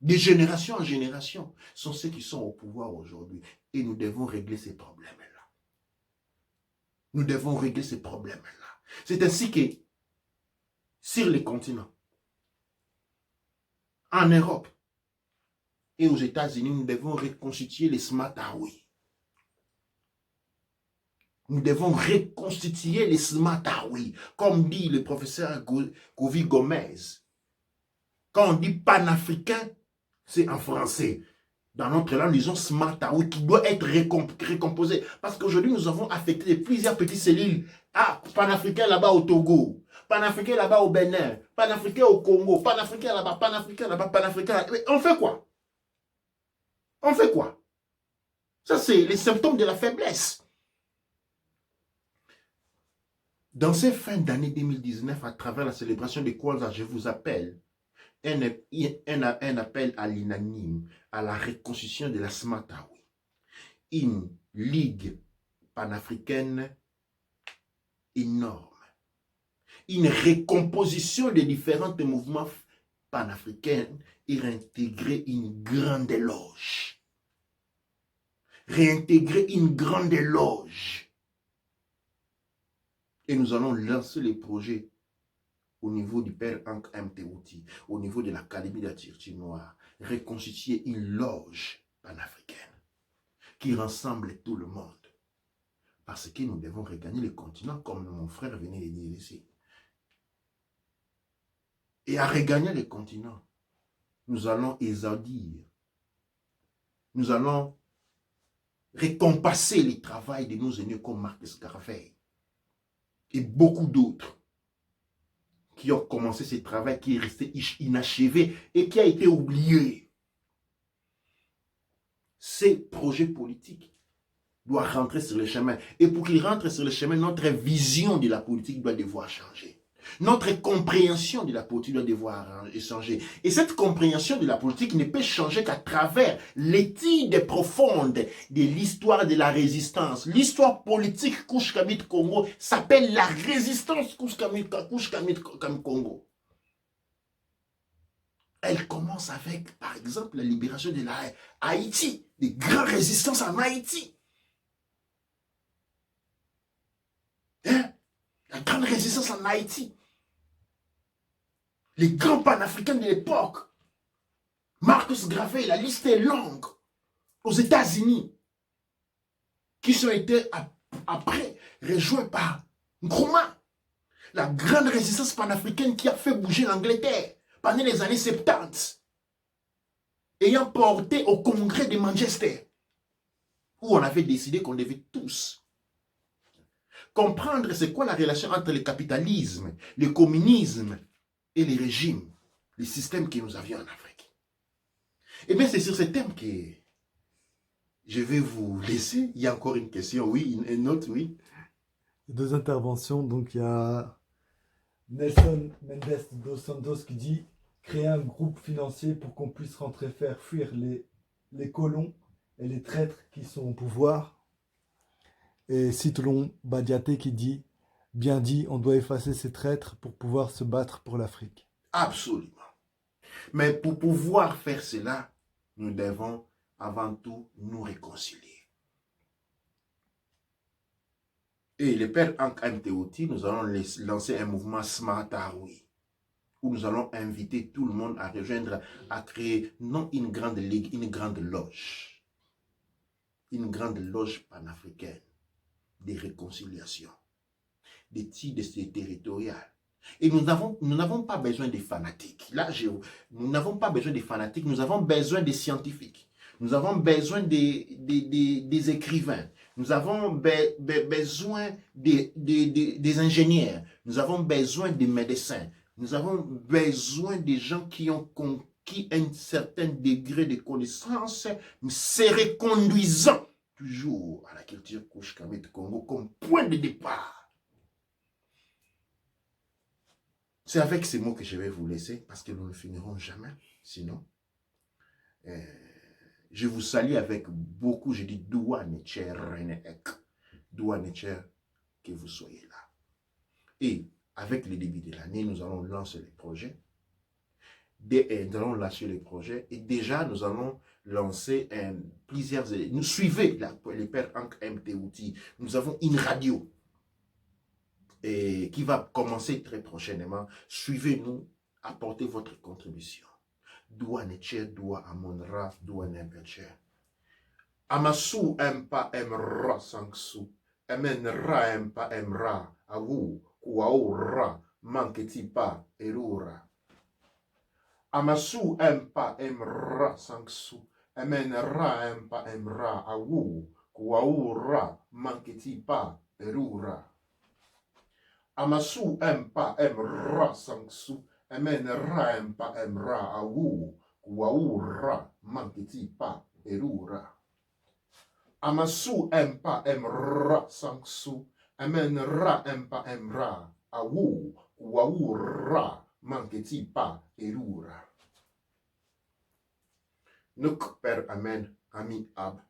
de génération en génération, sont ceux qui sont au pouvoir aujourd'hui. Et nous devons régler ces problèmes-là. Nous devons régler ces problèmes-là. C'est ainsi que, sur les continents, en Europe et aux États-Unis, nous devons reconstituer les Smatawi. Nous devons reconstituer les Smatawi, comme dit le professeur Govi Gomez. Quand on dit panafricain, c'est en français. Dans notre langue, nous avons Smatawi qui doit être récomposé. Parce qu'aujourd'hui, nous avons affecté plusieurs petites cellules. Ah, panafricain là-bas au Togo, panafricain là-bas au Bénin, panafricain au Congo, panafricain là-bas, panafricain là-bas, panafricain là-bas. On fait quoi? On fait quoi? Ça, c'est les symptômes de la faiblesse. Dans ces fins d'année 2019, à travers la célébration de Kwanzaa, je vous appelle un appel à l'unanime, à la reconstitution de la Smatawi, une ligue panafricaine énorme, une recomposition des différents mouvements panafricains et réintégrer une grande loge. Réintégrer une grande loge. Et nous allons lancer les projets au niveau du père Ankh Mtouti, au niveau de l'Académie de la Tirti Noire, reconstituer une loge panafricaine qui rassemble tout le monde. Parce que nous devons regagner le continent, comme mon frère venait de dire ici. Et à regagner le continent, nous allons exaudir, nous allons récompenser le travail de nos aînés comme Marcus Garvey et beaucoup d'autres qui ont commencé ce travail qui est resté inachevé et qui a été oublié. Ces projets politiques doivent rentrer sur le chemin. Et pour qu'ils rentrent sur le chemin, notre vision de la politique doit devoir changer. Notre compréhension de la politique doit devoir changer. Et cette compréhension de la politique ne peut changer qu'à travers l'étude profonde de l'histoire de la résistance. L'histoire politique Kouch-Kamit Congo s'appelle la résistance Kouch-Kamit Congo. Elle commence avec, par exemple, la libération de Haïti, des grandes résistances en Haïti. Hein? La grande résistance en Haïti. Les grands panafricains de l'époque. Marcus Garvey, la liste est longue. Aux États-Unis. Qui ont été après rejoints par Nkrumah. La grande résistance panafricaine qui a fait bouger l'Angleterre pendant les années 70. Ayant porté au congrès de Manchester. Où on avait décidé qu'on devait tous comprendre c'est quoi la relation entre le capitalisme, le communisme et les régimes, les systèmes que nous avions en Afrique. Et bien c'est sur ce thème que je vais vous laisser. Il y a encore une question, oui, une autre, oui. Deux interventions, donc il y a Nelson Mendes dos Santos qui dit créer un groupe financier pour qu'on puisse rentrer faire fuir les colons et les traîtres qui sont au pouvoir. Et Citolon Badiaté qui dit bien dit, on doit effacer ces traîtres pour pouvoir se battre pour l'Afrique. Absolument. Mais pour pouvoir faire cela, nous devons avant tout nous réconcilier. Et le père Ankh Mtouti, nous allons lancer un mouvement Smatawi, où nous allons inviter tout le monde à rejoindre, à créer non une grande ligue, une grande loge. Une grande loge panafricaine de réconciliation, d'études territoriales. Et nous n'avons pas besoin des fanatiques. Là, nous n'avons pas besoin des fanatiques, nous avons besoin des scientifiques. Nous avons besoin des écrivains. Nous avons besoin des ingénieurs. Nous avons besoin des médecins. Nous avons besoin des gens qui ont conquis un certain degré de connaissance, se reconduisant toujours à la culture Kouch-Kamit Congo comme point de départ. C'est avec ces mots que je vais vous laisser parce que nous ne finirons jamais. Sinon, je vous salue avec beaucoup. Je dis Doua Necher Renek. Doua Necher, que vous soyez là. Et avec le début de l'année, nous allons lancer les projets. Nous allons lancer les projets et déjà nous allons lancer plusieurs. Nous suivez les pères Ankh Mtouti. Nous avons une radio et qui va commencer très prochainement. Suivez-nous, apportez votre contribution. Doua Necher, Doua Amonra, Doua Nempecher. Amasu Empa Emra Sangsu. Emenra Empa Emra. Awu, Kuaura, Manketi Pa, Erura. Amasu Empa Emra Sangsu. Emenra Empa Emra. Awu, Kuaura, Manketi Pa, Erura. Amasu Empa Emra Sangsu. Emen ra empa emra awu kuaura manketi pa erura. Amasu empa emra sangsu, amen ra empa emra, awu, wawu ra, manketi pa erura. Nuk per amen, ami ab,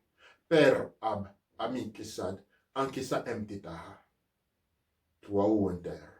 per ab, ami kesad, ankesa emtetaha. Tuau enter.